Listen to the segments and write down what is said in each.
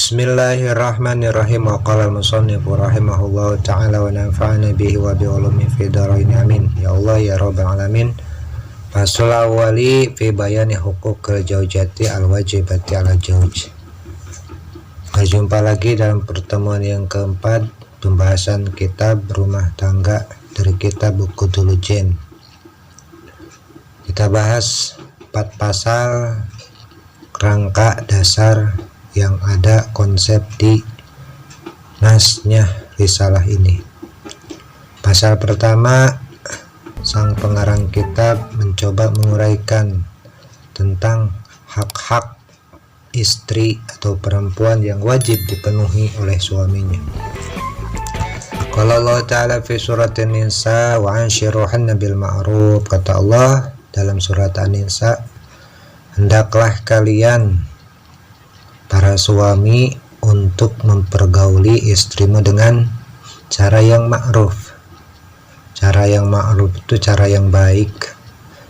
Bismillahirrahmanirrahim. Wa qala al-musannifu rahimahullahu ta'ala wa nafa'ana bihi wa bi'ulumi fi dharain amin. Ya Allah ya rabbal alamin. Fasul awali fi bayani hukukil zaujati al-wajibati ala zauj. Berjumpa lagi dalam pertemuan yang keempat, pembahasan kitab rumah tangga dari kitab Buqatul Jin. Kita bahas 4 pasal kerangka dasar yang ada konsep di nasnya risalah ini. Pasal pertama, sang pengarang kitab mencoba menguraikan tentang hak-hak istri atau perempuan yang wajib dipenuhi oleh suaminya. Qala Allah Ta'ala fi surat An-Nisa wa anshiruhunna bil ma'ruf. Kata Allah dalam surat An-Nisa, hendaklah kalian para suami untuk mempergauli istrimu dengan cara yang ma'ruf. Cara yang ma'ruf itu cara yang baik,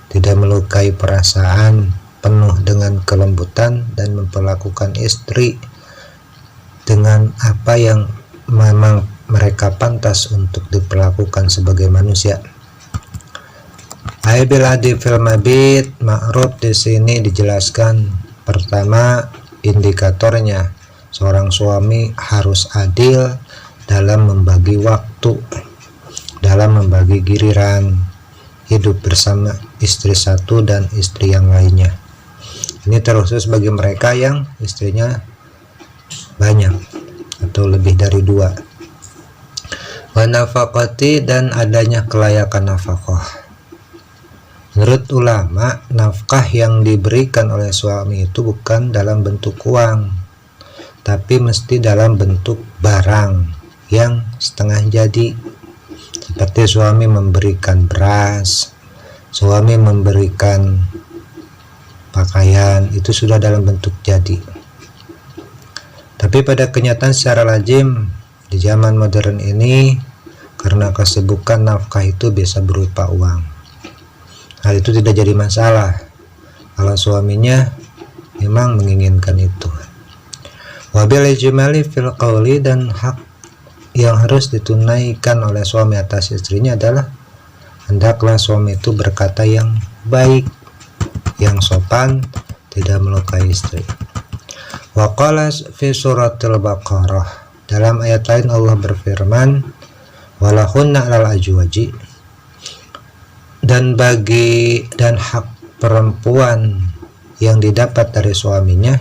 tidak melukai perasaan, penuh dengan kelembutan, dan memperlakukan istri dengan apa yang memang mereka pantas untuk diperlakukan sebagai manusia. Aibil adi fil mabit, ma'ruf di sini dijelaskan pertama, indikatornya seorang suami harus adil dalam membagi waktu, dalam membagi giliran hidup bersama istri satu dan istri yang lainnya. Ini terkhusus bagi mereka yang istrinya banyak atau lebih dari 2. Wa nafaqati, dan adanya kelayakan nafkah. Menurut ulama, nafkah yang diberikan oleh suami itu bukan dalam bentuk uang, tapi mesti dalam bentuk barang yang setengah jadi. Seperti suami memberikan beras, suami memberikan pakaian, itu sudah dalam bentuk jadi. Tapi pada kenyataan secara lazim di zaman modern ini, karena kesibukan, nafkah itu bisa berupa uang. Hal itu tidak jadi masalah kalau suaminya memang menginginkan itu. Wabil ijmali fil qawli, dan hak yang harus ditunaikan oleh suami atas istrinya adalah hendaklah suami itu berkata yang baik, yang sopan, tidak melukai istri. Wa qala fi suratil Baqarah, dalam ayat lain Allah berfirman, walahunna 'alal azwaji, dan hak perempuan yang didapat dari suaminya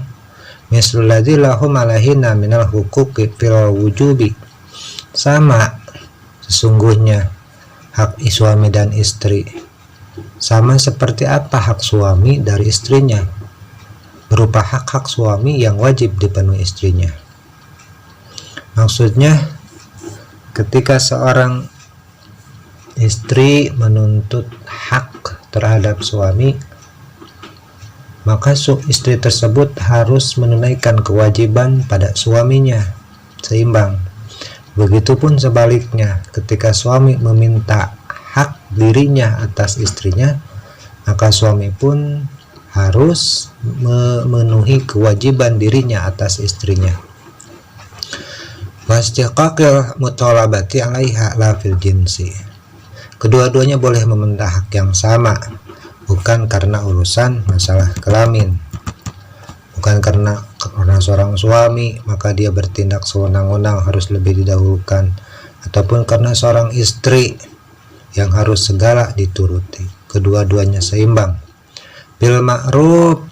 mislul ladzi lahum alaihinna minal huquqi fil wujubi, sama sesungguhnya hak suami dan istri, sama seperti apa hak suami dari istrinya, berupa hak-hak suami yang wajib dipenuhi istrinya. Maksudnya, ketika seorang istri menuntut hak terhadap suami, maka istri tersebut harus menunaikan kewajiban pada suaminya seimbang. Begitupun sebaliknya, ketika suami meminta hak dirinya atas istrinya, maka suami pun harus memenuhi kewajiban dirinya atas istrinya. Wastiqaqil mutalabati 'alaiha la fil jinsi. Kedua-duanya boleh meminta hak yang sama, bukan karena urusan masalah kelamin, bukan karena seorang suami maka dia bertindak sewenang-wenang harus lebih didahulukan, ataupun karena seorang istri yang harus segala dituruti. Kedua-duanya seimbang. Bil ma'ruf,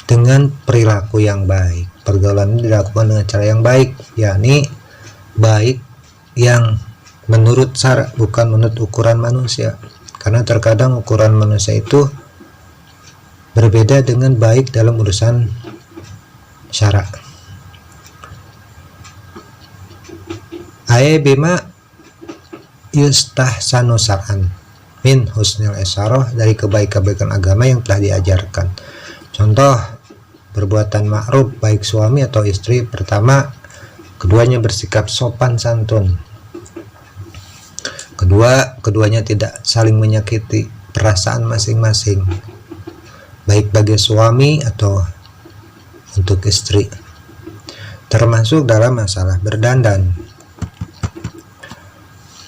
dengan perilaku yang baik. Pergaulan ini dilakukan dengan cara yang baik, yakni baik yang menurut syarak, bukan menurut ukuran manusia. Karena terkadang ukuran manusia itu berbeda dengan baik dalam urusan syarak. Ay bima yustahsanu syar'an min husnil isyarah, dari kebaikan agama yang telah diajarkan. Contoh perbuatan ma'ruf baik suami atau istri, pertama, keduanya bersikap sopan santun. Keduanya tidak saling menyakiti perasaan masing-masing, baik bagi suami atau untuk istri. termasuk dalam masalah berdandan.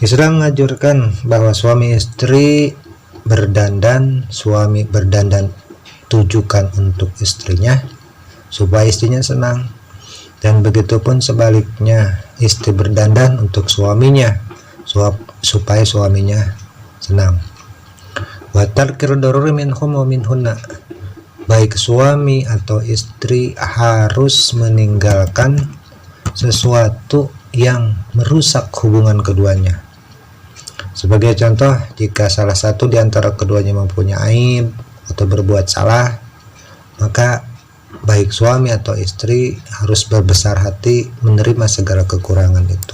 Islam menganjurkan bahwa suami istri berdandan, suami berdandan tujukan untuk istrinya supaya istrinya senang, dan begitupun sebaliknya, istri berdandan untuk suaminya supaya suaminya senang. Wa tarkir daruri minhum wa minhunna, baik suami atau istri harus meninggalkan sesuatu yang merusak hubungan keduanya. Sebagai contoh, jika salah satu di antara keduanya mempunyai aib atau berbuat salah, maka baik suami atau istri harus berbesar hati menerima segala kekurangan itu.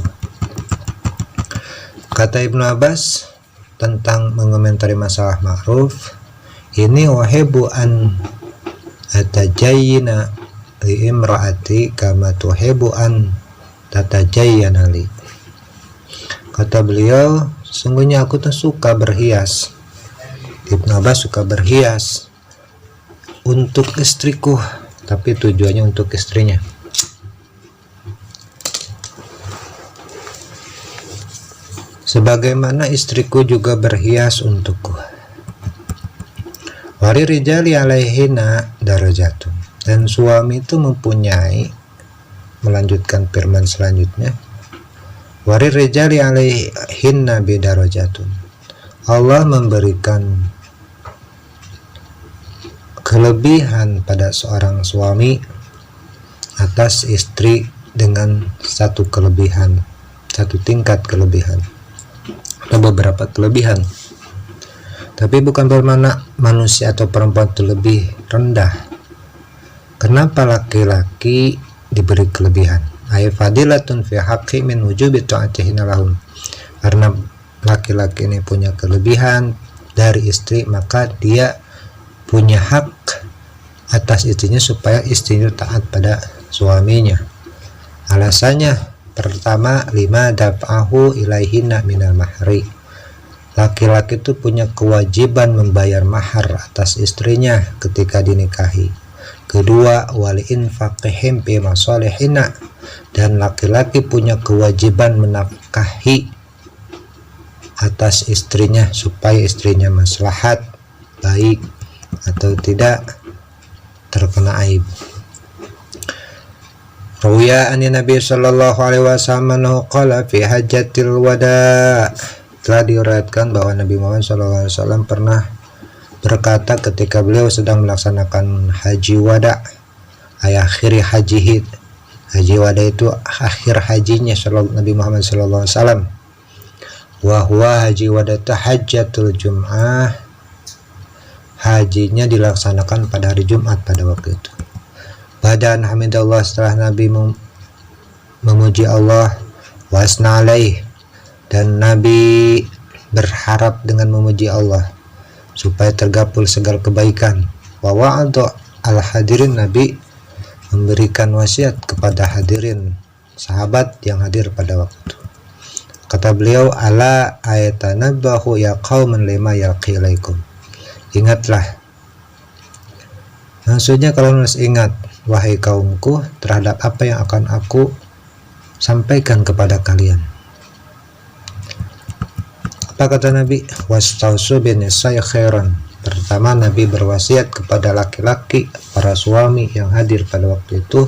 Kata Ibnu Abbas tentang mengomentari masalah ma'ruf, ini wahibu an atajayyina li imraati kama tuhibu an tatajayyana li. Kata beliau, sesungguhnya aku tuh suka berhias. Ibnu Abbas suka berhias untuk istriku, tapi tujuannya untuk istrinya. Sebagaimana istriku juga berhias untukku. Wali rijali alaihina darajatun, dan suami itu mempunyai, melanjutkan firman selanjutnya, wali rijali alaihinna bidarajatun, Allah memberikan kelebihan pada seorang suami atas istri dengan satu kelebihan, satu tingkat kelebihan, atau beberapa kelebihan. Tapi bukan bermakna manusia atau perempuan itu lebih rendah. Kenapa laki-laki diberi kelebihan? Ay fadilatun fi haqqi min wujubi ta'atihina lahum. Karena laki-laki ini punya kelebihan dari istri, maka dia punya hak atas istrinya supaya istrinya taat pada suaminya. Alasannya, pertama, lima daf'ahu ilaihinna minal mahri. Laki-laki itu punya kewajiban membayar mahar atas istrinya ketika dinikahi. Kedua, wali infaqihim fi masalihina, dan laki-laki punya kewajiban menafkahi atas istrinya supaya istrinya maslahat, baik atau tidak terkena aib. Ruya an Nabi sallallahu alaihi wasallam qala fi hajjatil wada, telah diriwayatkan bahwa Nabi Muhammad sallallahu alaihi wasallam pernah berkata ketika beliau sedang melaksanakan haji wada, akhiri hajihi. Haji wada itu akhir hajinya Nabi Muhammad sallallahu alaihi wasallam. Wa huwa haji wada hajjatul jum'ah, hajinya dilaksanakan pada hari Jumat pada waktu itu. Badan hamidallah, setelah Nabi memuji Allah, wasna alaih, dan Nabi berharap dengan memuji Allah supaya tergabul segala kebaikan. Wa wa'adha al-hadirin, Nabi memberikan wasiat kepada hadirin, sahabat yang hadir pada waktu itu. Kata beliau, ala ayatanabbahu ya qauman lima yaqilaikum. Ingatlah, maksudnya kalau harus ingat, wahai kaumku, terhadap apa yang akan aku sampaikan kepada kalian. Apa kata Nabi? Wastausu bin nisai khairan. Pertama, Nabi berwasiat kepada laki-laki, para suami yang hadir pada waktu itu,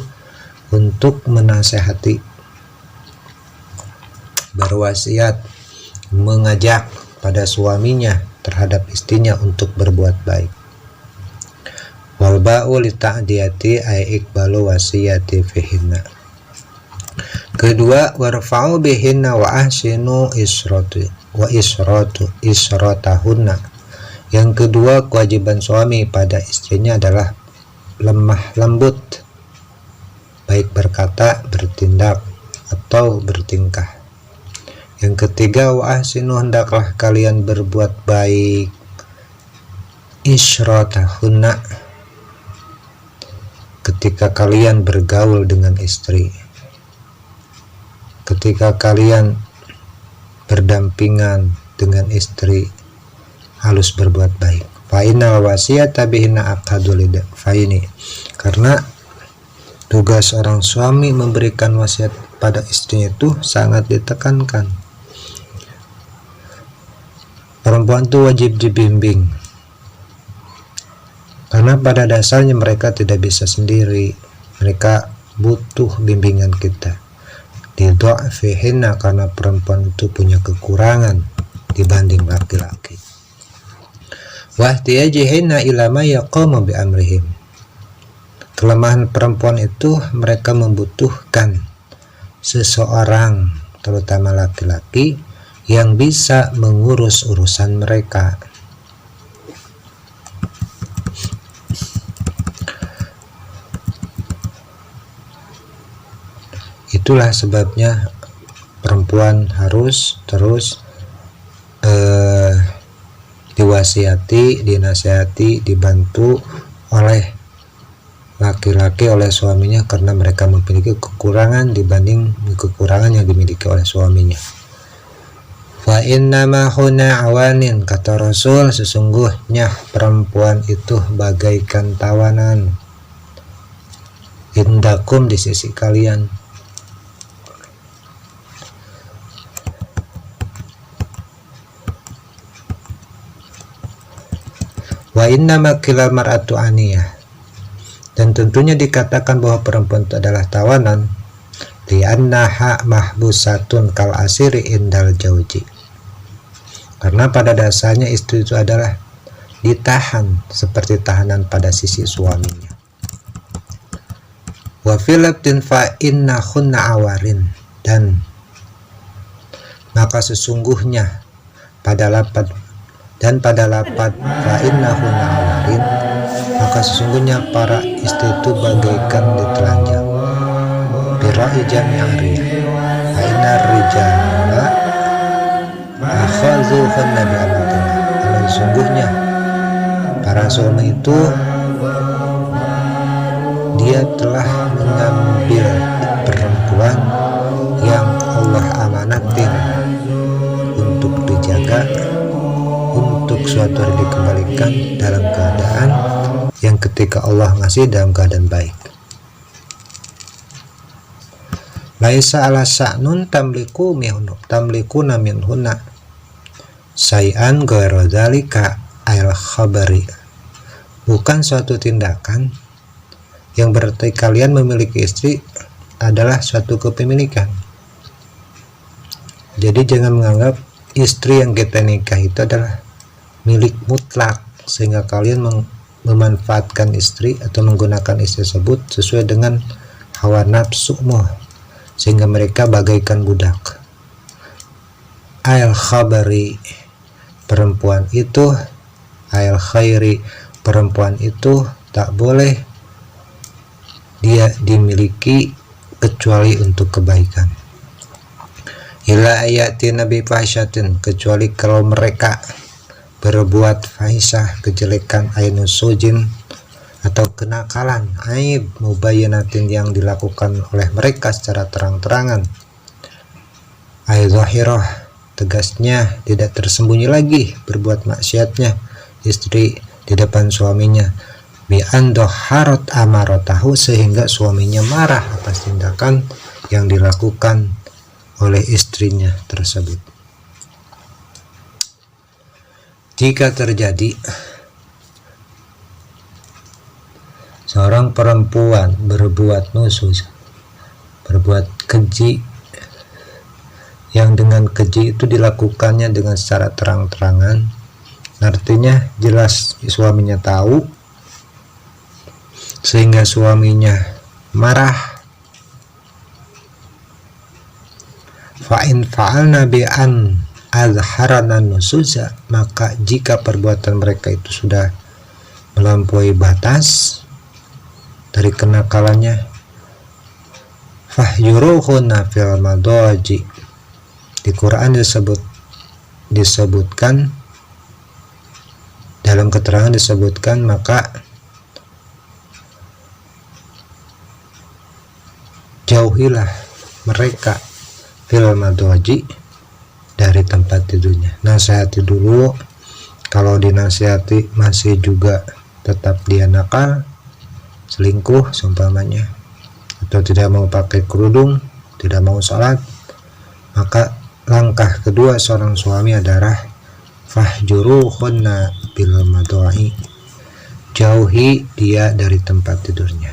untuk menasehati, berwasiat, mengajak pada suaminya terhadap istrinya untuk berbuat baik. Wal ba'u li ta'diyati ay iqbalu wasiyati fihinna. Kedua, warfa'u bihinna wa ahsinu isratahunna. Yang kedua, kewajiban suami pada istrinya adalah lemah lembut, baik berkata, bertindak, atau bertingkah. Yang ketiga, wa ahsinu, hendaklah kalian berbuat baik, isratahunna, ketika kalian bergaul dengan istri, ketika kalian berdampingan dengan istri, harus berbuat baik. Fa'inal wasiyata bihinna aqadul faini, karena tugas orang suami memberikan wasiat pada istrinya itu sangat ditekankan. Perempuan itu wajib dibimbing, karena pada dasarnya mereka tidak bisa sendiri, mereka butuh bimbingan kita. Lidha'fihinna, karena perempuan itu punya kekurangan dibanding laki-laki. Wahtiyajihinna ila ma yaqamu bi amrihim, kelemahan perempuan itu mereka membutuhkan seseorang, terutama laki-laki, yang bisa mengurus urusan mereka. Itulah sebabnya perempuan harus terus diwasiati, dinasihati, dibantu oleh laki-laki, oleh suaminya, karena mereka memiliki kekurangan dibanding kekurangan yang dimiliki oleh suaminya. Fa innama huna awanin, kata Rasul, sesungguhnya perempuan itu bagaikan tawanan, indakum, di sisi kalian. Wa innama kilal mar'atu aniyah, dan tentunya dikatakan bahwa perempuan itu adalah tawanan, li'annaha mahbusatun kal asiri indal jauji, karena pada dasarnya istri itu adalah ditahan seperti tahanan pada sisi suaminya. Wa filabtin fa innahunna awarin, dan maka sesungguhnya pada lapat fa innahunna awarin, maka sesungguhnya para istri itu bagaikan ditelanjang. Birai jami'ariyah, fa inna rijala akhazuhunna bi'amatillah, karena sesungguhnya para suami itu dia telah mengambil perempuan yang Allah amanatin untuk dijaga, untuk suatu hari dikembalikan dalam keadaan yang ketika Allah ngasih dalam keadaan baik. Laisa ala sa'nun tamlikuna minhunna say'an ghairu dzalika al khabari, bukan suatu tindakan yang berarti kalian memiliki istri adalah suatu kepemilikan. Jadi jangan menganggap istri yang kita nikah itu adalah milik mutlak, sehingga kalian memanfaatkan istri atau menggunakan istri tersebut sesuai dengan hawa nafsumu, sehingga mereka bagaikan budak. Al khabari, perempuan itu, al khairi, perempuan itu tak boleh dia dimiliki kecuali untuk kebaikan. Ila ayati nabi fahsyatin, kecuali kalau mereka berbuat fahisah, kejelekan, ainusujin, atau kenakalan, aib mubayyanatin, yang dilakukan oleh mereka secara terang-terangan, aizahirah, tegasnya tidak tersembunyi lagi berbuat maksiatnya istri di depan suaminya, bi andoharot amarotahu, sehingga suaminya marah atas tindakan yang dilakukan oleh istrinya tersebut. Jika terjadi seorang perempuan berbuat nusus, berbuat keji, yang dengan keji itu dilakukannya dengan secara terang-terangan, artinya jelas suaminya tahu, sehingga suaminya marah, fa'in fa'alna bi'an azharana nusuza, maka jika perbuatan mereka itu sudah melampaui batas dari kenakalannya, fahyuruhuna fil madaji, di Quran disebutkan dalam keterangan disebutkan, maka jauhilah mereka fil madaji, dari tempat tidurnya. Nasihati dulu, kalau dinasihati masih juga tetap dia nakal, selingkuh seumpamanya, atau tidak mau pakai kerudung, tidak mau sholat, maka langkah kedua seorang suami adalah fahjuruhunna bil madahi, jauhi dia dari tempat tidurnya.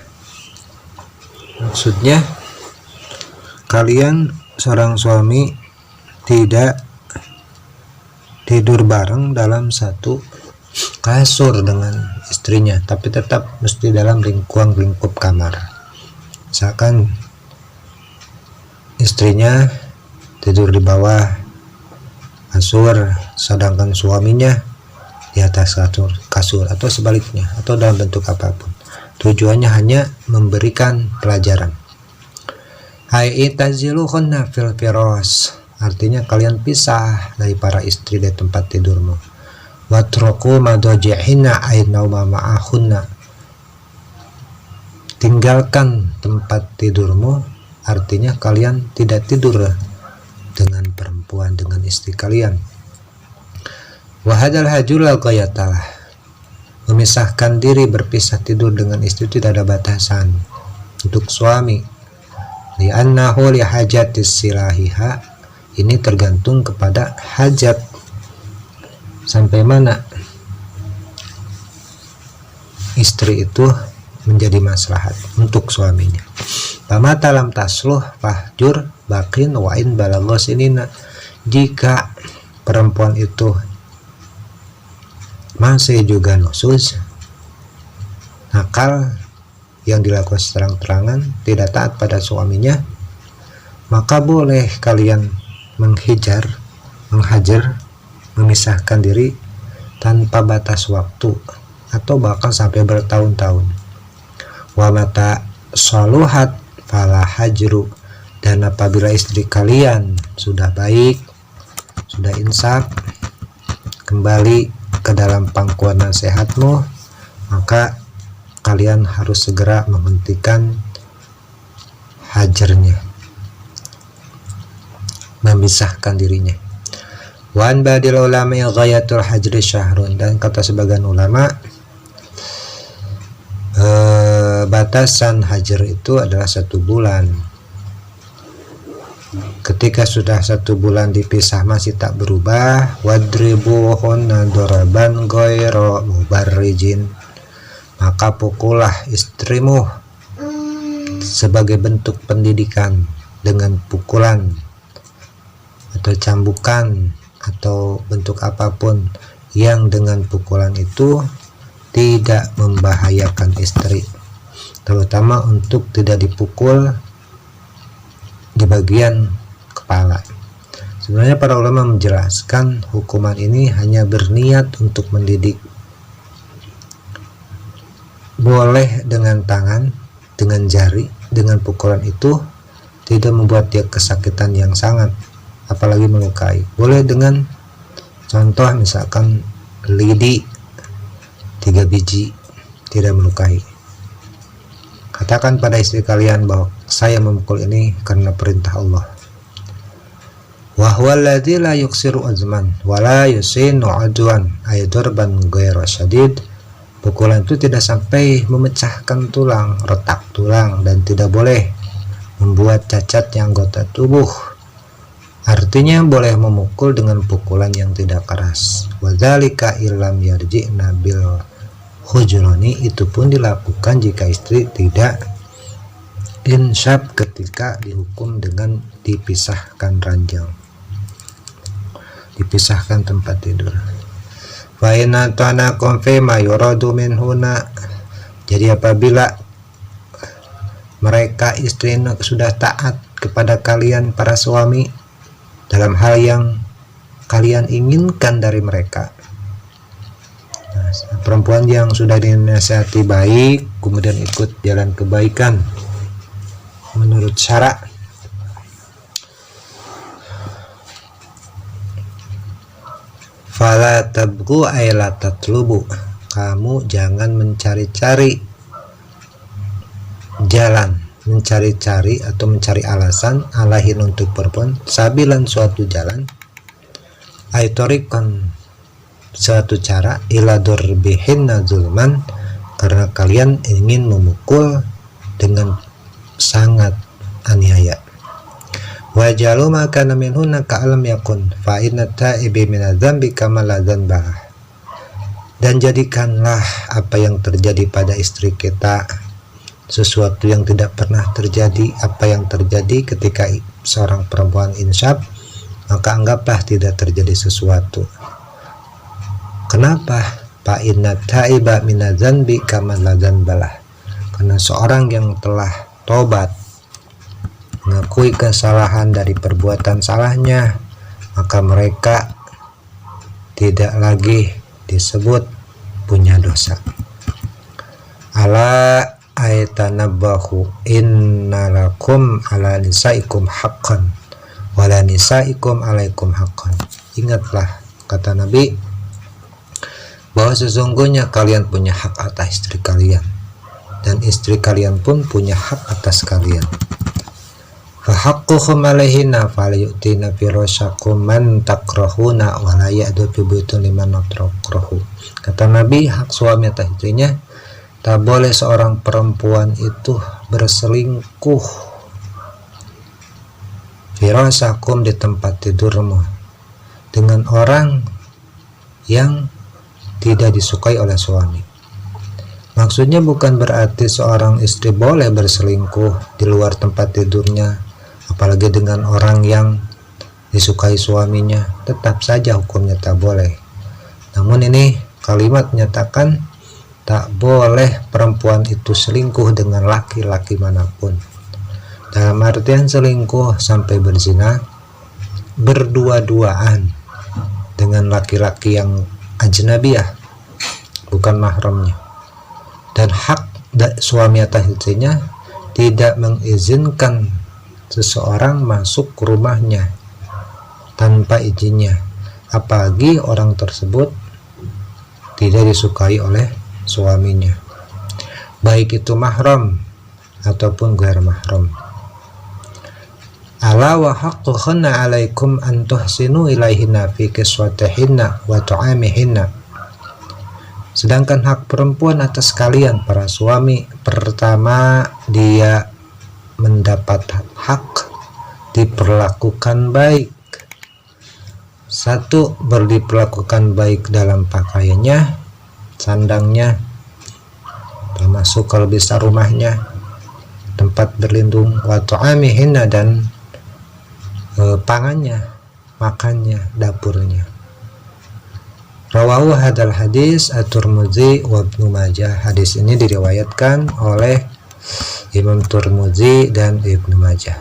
Maksudnya kalian seorang suami tidak tidur bareng dalam satu kasur dengan istrinya, tapi tetap mesti dalam lingkup kamar. Misalkan istrinya tidur di bawah kasur, sedangkan suaminya di atas kasur atau sebaliknya, atau dalam bentuk apapun. Tujuannya hanya memberikan pelajaran. Taziluhunna fil firas, artinya kalian pisah dari para istri di tempat tidurmu. Watraku madaji'hinna ainauma ma'ahunna, tinggalkan tempat tidurmu, artinya kalian tidak tidur dengan perempuan, dengan istri kalian. Wahadal hajul al-ghayatalah, memisahkan diri, berpisah tidur dengan istri tidak ada batasan untuk suami. Li'annahu lihajatis silahiha, ini tergantung kepada hajat, sampai mana istri itu menjadi maslahat untuk suaminya. Pamata lam tasluh fahjur bakin wa in balagha sinina, jika perempuan itu masih juga nusus, nakal, yang dilakukan terang-terangan, tidak taat pada suaminya, maka boleh kalian menghajar, memisahkan diri tanpa batas waktu atau bahkan sampai bertahun-tahun. Wa mata saluhat fala hajru, dan apabila istri kalian sudah baik, sudah insaf, kembali ke dalam pangkuan nasihatmu, maka kalian harus segera menghentikan hajarnya, memisahkan dirinya. Wan badil ulama ghayatul hajri syahrun, dan kata sebagian ulama batasan hajar itu adalah 1 bulan. Ketika sudah 1 bulan dipisah masih tak berubah, wadribuhunna daraban ghairu mubarrijin, maka pukullah istrimu sebagai bentuk pendidikan dengan pukulan atau cambukan atau bentuk apapun yang dengan pukulan itu tidak membahayakan istri, terutama untuk tidak dipukul di bagian kepala. Sebenarnya para ulama menjelaskan hukuman ini hanya berniat untuk mendidik. Boleh dengan tangan, dengan jari, dengan pukulan itu tidak membuat dia kesakitan yang sangat, apalagi melukai. Boleh dengan contoh misalkan lidi 3 biji, tidak melukai. Katakan pada istri kalian bahwa saya memukul ini karena perintah Allah. Wa huwa alladzi la yuksiru azman wa la yusinu adwan ay darban ghairu syadid. Pukulan itu tidak sampai memecahkan tulang, retak tulang, dan tidak boleh membuat cacatnya anggota tubuh. Artinya boleh memukul dengan pukulan yang tidak keras. Wa dzalika illam yarji'na bil hujrani, itu pun dilakukan jika istri tidak insyaf ketika dihukum dengan dipisahkan ranjang, dipisahkan tempat tidur. Fa inna tanakum fi ma yuradu minhuna, jadi apabila mereka istri sudah taat kepada kalian para suami dalam hal yang kalian inginkan dari mereka, perempuan yang sudah dinasihati baik kemudian ikut jalan kebaikan menurut syara, fala tabghu ay la tatlubu, kamu jangan mencari-cari jalan, mencari-cari atau mencari alasan alahin untuk perempuan, sabilan suatu jalan, aitorikon suatu cara, ila durbihinna zulman, karena kalian ingin memukul dengan sangat aniaya. Wajalu maka minhunna ka'alam yakun fa inna ta'ibi minadz-dzambi kama la dzanba. Dan jadikanlah apa yang terjadi pada istri kita sesuatu yang tidak pernah terjadi. Apa yang terjadi ketika seorang perempuan insyaf, maka anggaplah tidak terjadi sesuatu. Kenapa? Fa inna ta'iba minadz-dzambi kama la dzanbalah. Karena seorang yang telah tobat, mengakui kesalahan dari perbuatan salahnya, maka mereka tidak lagi disebut punya dosa. Ala aytanabbahu innalakum ala nisaikum haqqan wala nisaikum alaikum haqqan. Ingatlah, kata Nabi, bahwa sesungguhnya kalian punya hak atas istri kalian, dan istri kalian pun punya hak atas kalian. Fahaqquhum alaihinna falyu'tina firasyakum man takrahuna wa la ya'du fi buyutin liman takrahu. Kata Nabi, hak suami atas istrinya, tak boleh seorang perempuan itu berselingkuh firasyakum di tempat tidurmu dengan orang yang tidak disukai oleh suami. Maksudnya bukan berarti seorang istri boleh berselingkuh di luar tempat tidurnya, apalagi dengan orang yang disukai suaminya. Tetap saja hukumnya tak boleh. Namun ini kalimat menyatakan tak boleh perempuan itu selingkuh dengan laki-laki manapun. Dalam artian selingkuh sampai berzina, berdua-duaan dengan laki-laki yang ajnabiyah, bukan mahramnya. Dan hak suami atas istrinya tidak mengizinkan seseorang masuk ke rumahnya tanpa izinnya, apalagi orang tersebut tidak disukai oleh suaminya, baik itu mahram ataupun ghair mahram. Ala wa haqquhunna alaikum an tuhsinu ilaihinna fi kiswatihinna wa tu'amihinna. Sedangkan hak perempuan atas kalian para suami, pertama dia mendapat hak diperlakukan baik. Satu, diperlakukan baik dalam pakaiannya, sandangnya, termasuk kalau bisa rumahnya, tempat berlindung, wa tu'amihinna, dan pangannya, makannya, dapurnya. Rawahu hadal hadis at-Tirmidzi wa Ibnu Majah. Hadis ini diriwayatkan oleh Imam Tirmidzi dan Ibnu Majah.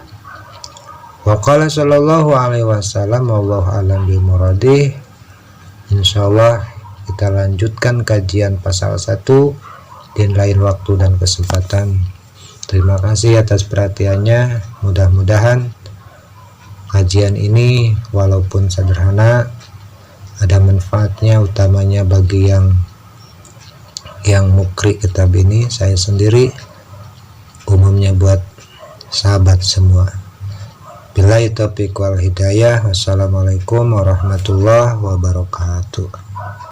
Wa qala sallallahu alaihi wasallam wallahu a'lam bi muradih. Insyaallah kita lanjutkan kajian pasal 1 di lain waktu dan kesempatan. Terima kasih atas perhatiannya. Mudah-mudahan kajian ini walaupun sederhana ada manfaatnya, utamanya bagi yang mukri kitab ini, saya sendiri, umumnya buat sahabat semua. Billahi taufiq wal hidayah. Wassalamualaikum warahmatullahi wabarakatuh.